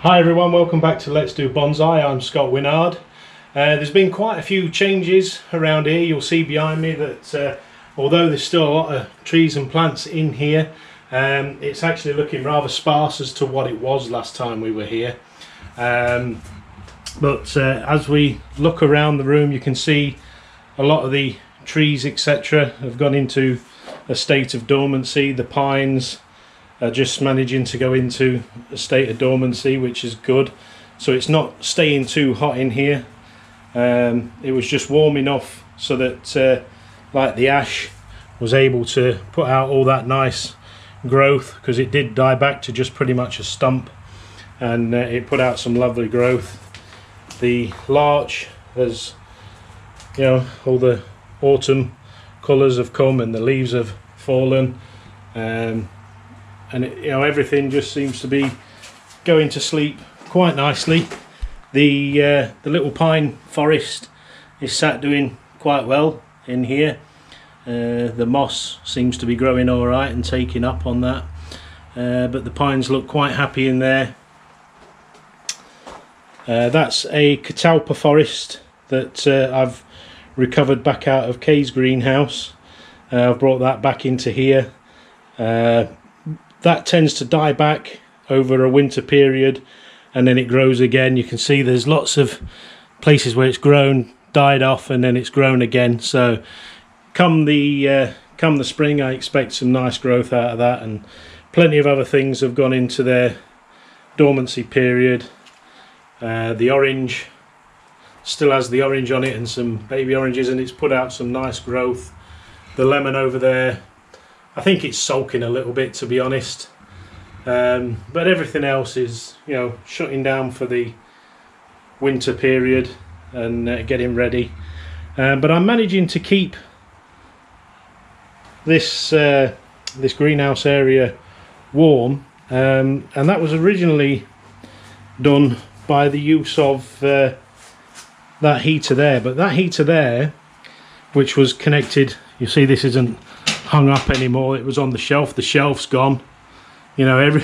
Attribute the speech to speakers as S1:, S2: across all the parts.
S1: Hi everyone, welcome back to Let's Do Bonsai. I'm Scott Winard. There's been quite a few changes around here. You'll see behind me that although there's still a lot of trees and plants in here, it's actually looking rather sparse as to what it was last time we were here. But as we look around the room, you can see a lot of the trees etc. have gone into a state of dormancy. The pines are just managing to go into a state of dormancy, which is good. So it's not staying too hot in here. It was just warm enough so that like the ash was able to put out all that nice growth, because it did die back to just pretty much a stump, and it put out some lovely growth. The larch has, you know, all the autumn colours have come and the leaves have fallen, and it, you know, everything just seems to be going to sleep quite nicely. The little pine forest is sat doing quite well in here. The moss seems to be growing all right and taking up on that, but the pines look quite happy in there. That's a catalpa forest that I've recovered back out of Kay's greenhouse. I've brought that back into here. That tends to die back over a winter period and then it grows again. You can see there's lots of places where it's grown, died off, and then it's grown again. So come the spring, I expect some nice growth out of that, and plenty of other things have gone into their dormancy period. The orange still has the orange on it and some baby oranges, and it's put out some nice growth. The lemon over there, I think it's sulking a little bit, to be honest, but everything else is, you know, shutting down for the winter period and getting ready. But I'm managing to keep this this greenhouse area warm, and that was originally done by the use of that heater there. But that heater there, which was connected, you see this isn't hung up anymore, it was on the shelf. The shelf's gone, you know.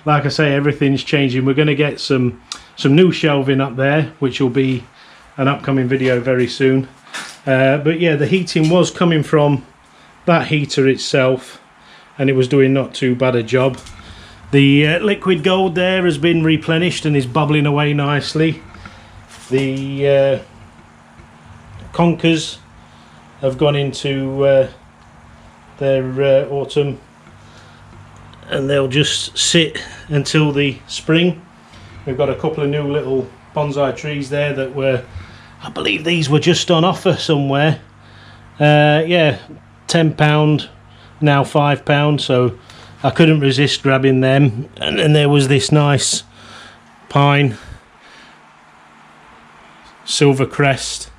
S1: Like I say, everything's changing. We're going to get some new shelving up there, which will be an upcoming video very soon. But yeah, the heating was coming from that heater itself, and it was doing not too bad a job. The liquid gold there has been replenished and is bubbling away nicely. The conkers have gone into their autumn, and they'll just sit until the spring. We've got a couple of new little bonsai trees there that were, I believe these were just on offer somewhere. Yeah, £10, now £5, so I couldn't resist grabbing them. And then there was this nice pine, silver crest,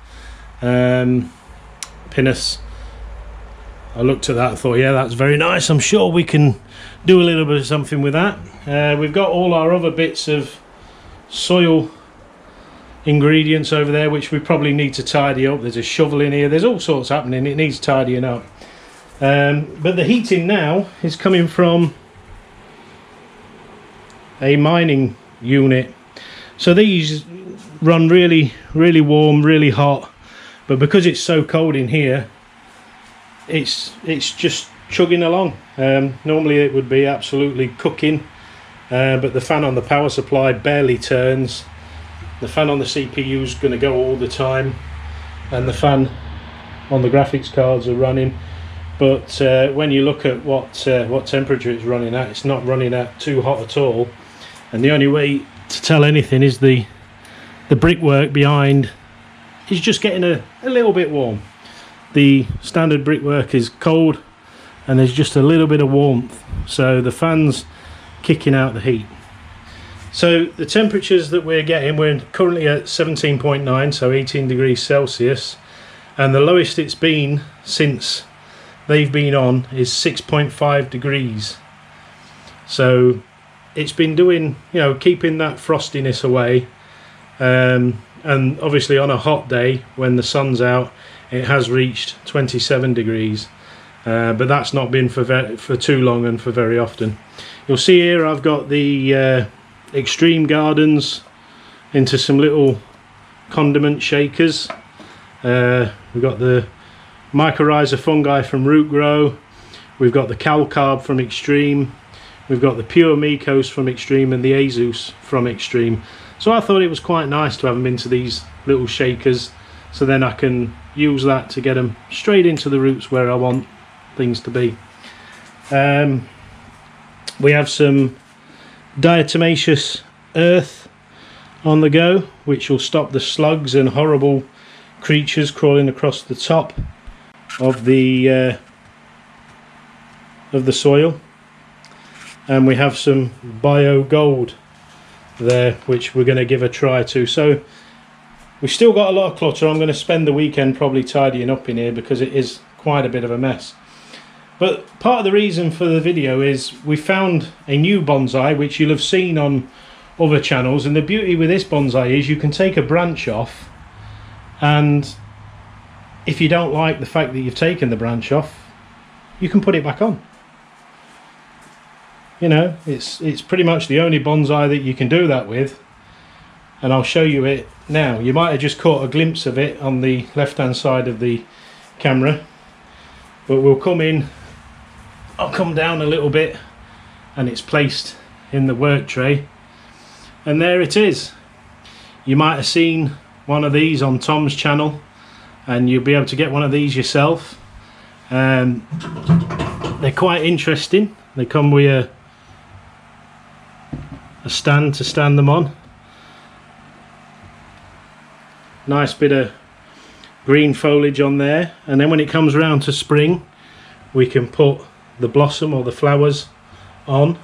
S1: pinus. I looked at that and thought, yeah, that's very nice. I'm sure we can do a little bit of something with that. We've got all our other bits of soil ingredients over there, which we probably need to tidy up. There's a shovel in here. There's all sorts happening. It needs tidying up. But the heating now is coming from a mining unit. So these run really, really warm, really hot. But because it's so cold in here, it's just chugging along. Normally it would be absolutely cooking, but the fan on the power supply barely turns. The fan on the CPU is going to go all the time, and the fan on the graphics cards are running. But when you look at what temperature it's running at, it's not running at too hot at all. And the only way to tell anything is the brickwork behind is just getting a little bit warm. The standard brickwork is cold and there's just a little bit of warmth, so the fan's kicking out the heat. So the temperatures that we're getting, we're currently at 17.9, so 18 degrees Celsius, and the lowest it's been since they've been on is 6.5 degrees. So it's been doing, you know, keeping that frostiness away, and obviously on a hot day when the sun's out, it has reached 27 degrees, but that's not been for too long and for very often. You'll see here I've got the extreme gardens into some little condiment shakers. We've got the mycorrhiza fungi from Root Grow, we've got the calcarb from Extreme, we've got the pure mycos from Extreme, and the azus from Extreme. So I thought it was quite nice to have them into these little shakers, so then I can use that to get them straight into the roots where I want things to be. We have some diatomaceous earth on the go, which will stop the slugs and horrible creatures crawling across the top of the soil. And we have some bio gold there, which we're going to give a try to. So we've still got a lot of clutter. I'm going to spend the weekend probably tidying up in here because it is quite a bit of a mess. But part of the reason for the video is we found a new bonsai which you'll have seen on other channels, and the beauty with this bonsai is you can take a branch off, and if you don't like the fact that you've taken the branch off, you can put it back on. You know, it's pretty much the only bonsai that you can do that with, and I'll show you it now. You might have just caught a glimpse of it on the left hand side of the camera, but we'll come in, I'll come down a little bit, and it's placed in the work tray, and there it is. You might have seen one of these on Tom's channel, and you'll be able to get one of these yourself. They're quite interesting. They come with a stand to stand them on. Nice bit of green foliage on there, and then when it comes around to spring we can put the blossom or the flowers on,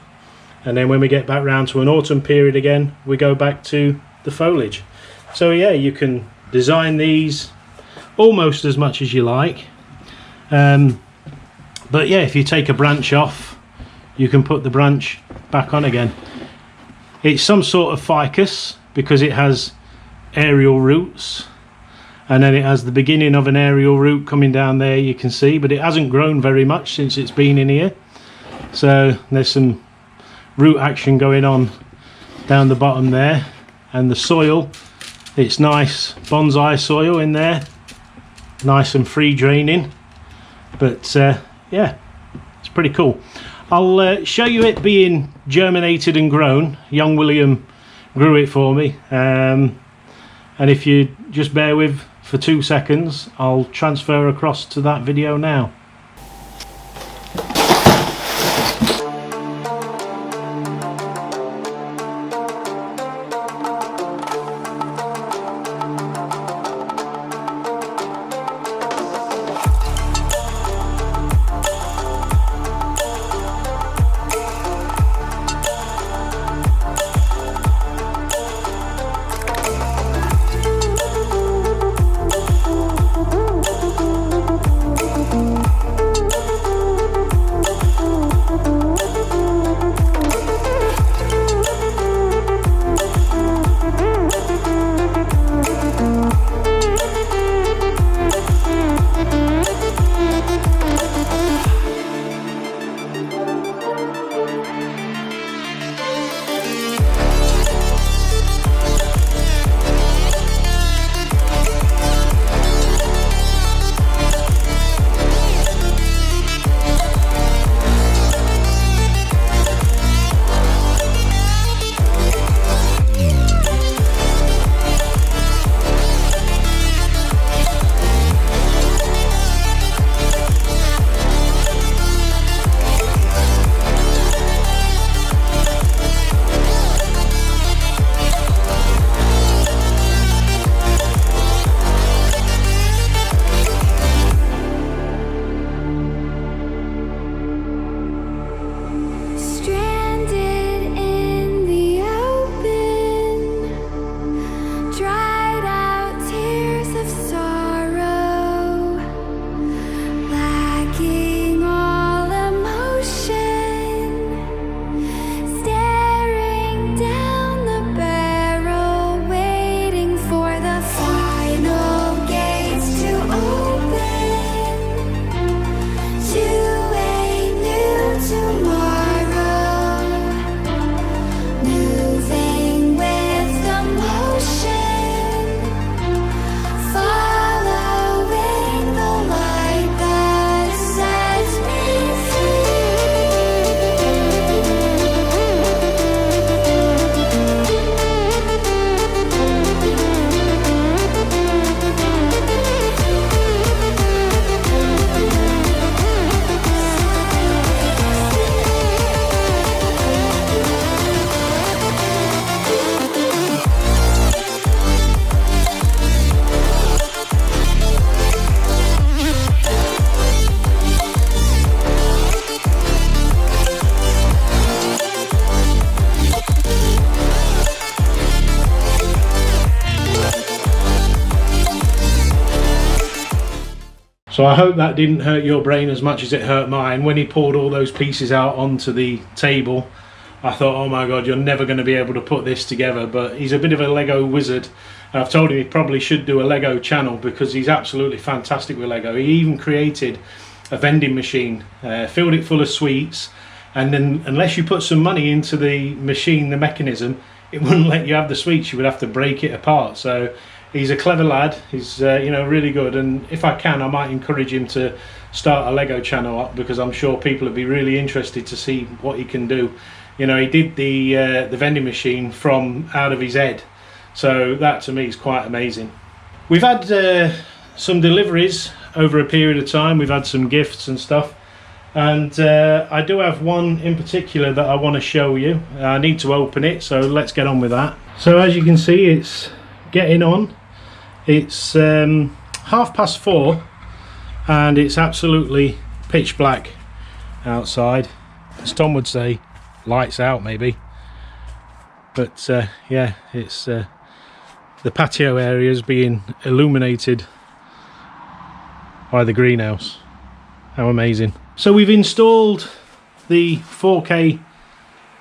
S1: and then when we get back round to an autumn period again, we go back to the foliage. So yeah, you can design these almost as much as you like, but yeah, if you take a branch off, you can put the branch back on again. It's some sort of ficus because it has aerial roots, and then it has the beginning of an aerial root coming down there, you can see, but it hasn't grown very much since it's been in here. So there's some root action going on down the bottom there, and the soil, it's nice bonsai soil in there, nice and free draining. But yeah, it's pretty cool. I'll show you it being germinated and grown. Young William grew it for me, and if you just bear with for 2 seconds, I'll transfer across to that video now. So I hope that didn't hurt your brain as much as it hurt mine. When he poured all those pieces out onto the table, I thought, oh my god, you're never going to be able to put this together. But he's a bit of a Lego wizard. I've told him he probably should do a Lego channel because he's absolutely fantastic with Lego. He even created a vending machine, filled it full of sweets, and then unless you put some money into the machine, the mechanism, it wouldn't let you have the sweets. You would have to break it apart. So he's a clever lad. He's you know, really good, and if I can, I might encourage him to start a Lego channel up, because I'm sure people would be really interested to see what he can do. You know, he did the vending machine from out of his head, so that to me is quite amazing. We've had some deliveries over a period of time. We've had some gifts and stuff, and I do have one in particular that I want to show you. I need to open it, so let's get on with that. So as you can see, it's getting on. It's 4:30 and it's absolutely pitch black outside. As Tom would say, lights out maybe, but yeah, it's the patio area is being illuminated by the greenhouse. How amazing. So we've installed the 4K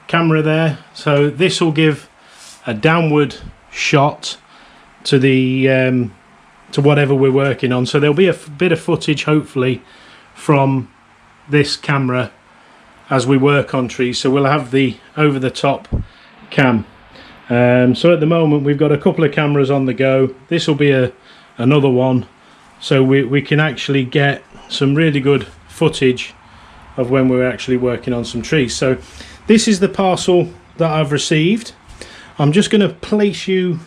S1: camera there, so this will give a downward shot to the to whatever we're working on. So there'll be a bit of footage hopefully from this camera as we work on trees, so we'll have the over the top cam. So at the moment we've got a couple of cameras on the go. This will be another one, so we can actually get some really good footage of when we're actually working on some trees. So this is the parcel that I've received. I'm just going to place you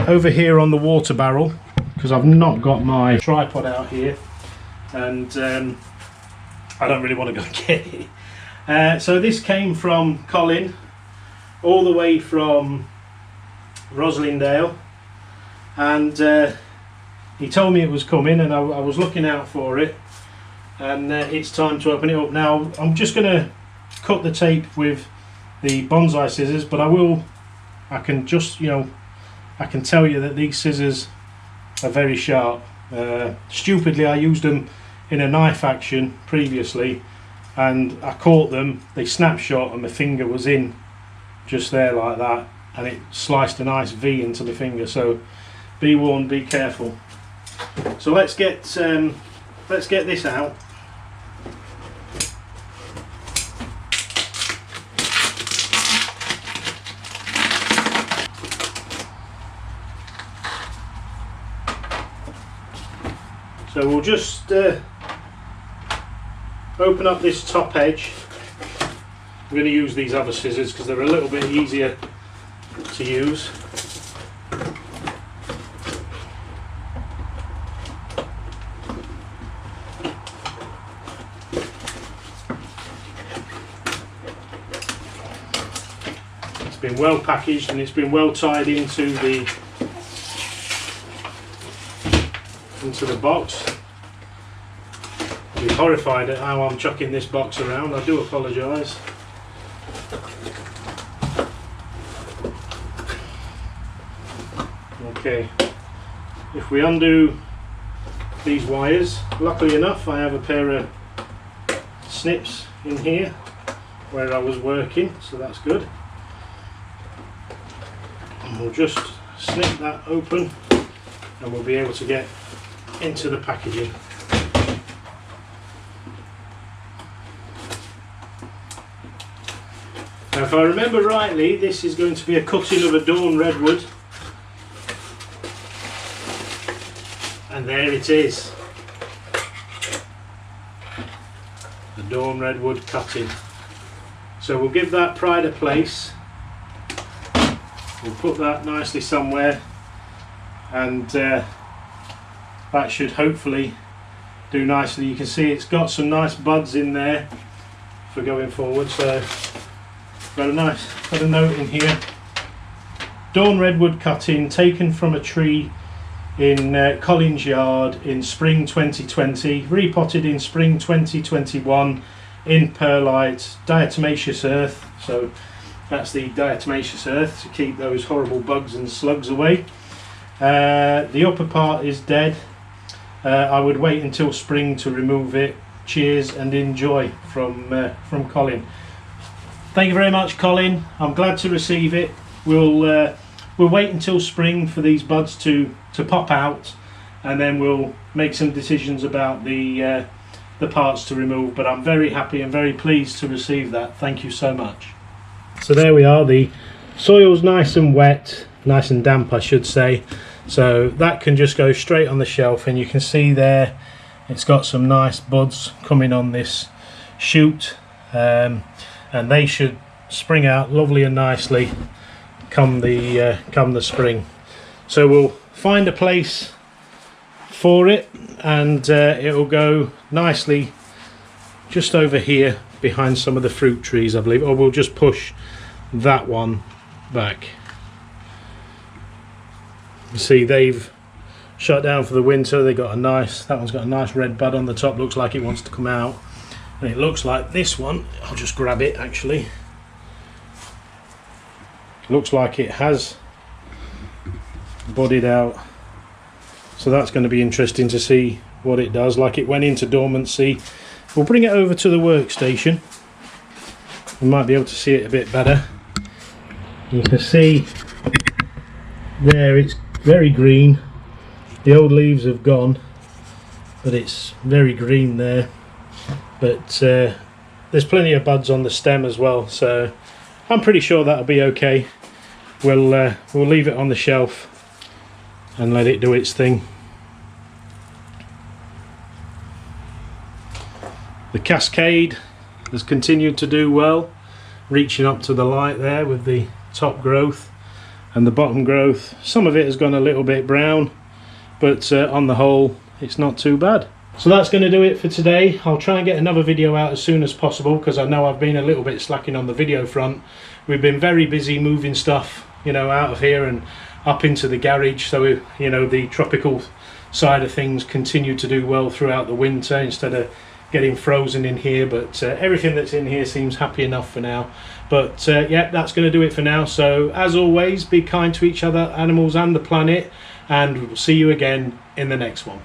S1: over here on the water barrel because I've not got my tripod out here, and I don't really want to go get it. So this came from Colin, all the way from Roslindale, and he told me it was coming, and I was looking out for it, and it's time to open it up. Now I'm just going to cut the tape with the bonsai scissors, but I can just, you know, I can tell you that these scissors are very sharp. Stupidly I used them in a knife action previously, and I caught them, they snapshot, and my finger was in just there like that, and it sliced a nice V into the finger. So be warned, be careful. So let's get this out. So we'll just open up this top edge. I'm going to use these other scissors because they're a little bit easier to use. It's been well packaged and it's been well tied into the box. I'll be horrified at how I'm chucking this box around. I do apologise. Okay, if we undo these wires, luckily enough I have a pair of snips in here where I was working, so that's good. And we'll just snip that open and we'll be able to get into the packaging. Now if I remember rightly, this is going to be a cutting of a dawn redwood, and there it is, the dawn redwood cutting. So we'll give that pride a place, we'll put that nicely somewhere, and that should hopefully do nicely. You can see it's got some nice buds in there for going forward. So got a note in here: dawn redwood cutting taken from a tree in Collins Yard in spring 2020, repotted in spring 2021 in perlite diatomaceous earth. So that's the diatomaceous earth to keep those horrible bugs and slugs away. The upper part is dead, I would wait until spring to remove it. Cheers and enjoy from Colin. Thank you very much, Colin. I'm glad to receive it. We'll wait until spring for these buds to pop out, and then we'll make some decisions about the parts to remove. But I'm very happy and very pleased to receive that. Thank you so much. So there we are. The soil's nice and wet, nice and damp I should say, so that can just go straight on the shelf, and you can see there it's got some nice buds coming on this shoot, and they should spring out lovely and nicely come the spring. So we'll find a place for it, and it'll go nicely just over here behind some of the fruit trees, I believe, or we'll just push that one back. You see they've shut down for the winter. They got that one's got a nice red bud on the top, looks like it wants to come out, and it looks like this one, I'll just grab it actually, looks like it has budded out, so that's going to be interesting to see what it does. Like, it went into dormancy. We'll bring it over to the workstation, we might be able to see it a bit better. You can see there it's very green. The old leaves have gone, but it's very green there. But there's plenty of buds on the stem as well, so I'm pretty sure that'll be okay. We'll leave it on the shelf and let it do its thing. The cascade has continued to do well, reaching up to the light there with the top growth and the bottom growth. Some of it has gone a little bit brown, but on the whole it's not too bad. So that's going to do it for today. I'll try and get another video out as soon as possible, because I know I've been a little bit slacking on the video front. We've been very busy moving stuff, you know, out of here and up into the garage, so you know, the tropical side of things continue to do well throughout the winter instead of getting frozen in here. But everything that's in here seems happy enough for now. But yeah, that's going to do it for now. So as always, be kind to each other, animals and the planet, and we'll see you again in the next one.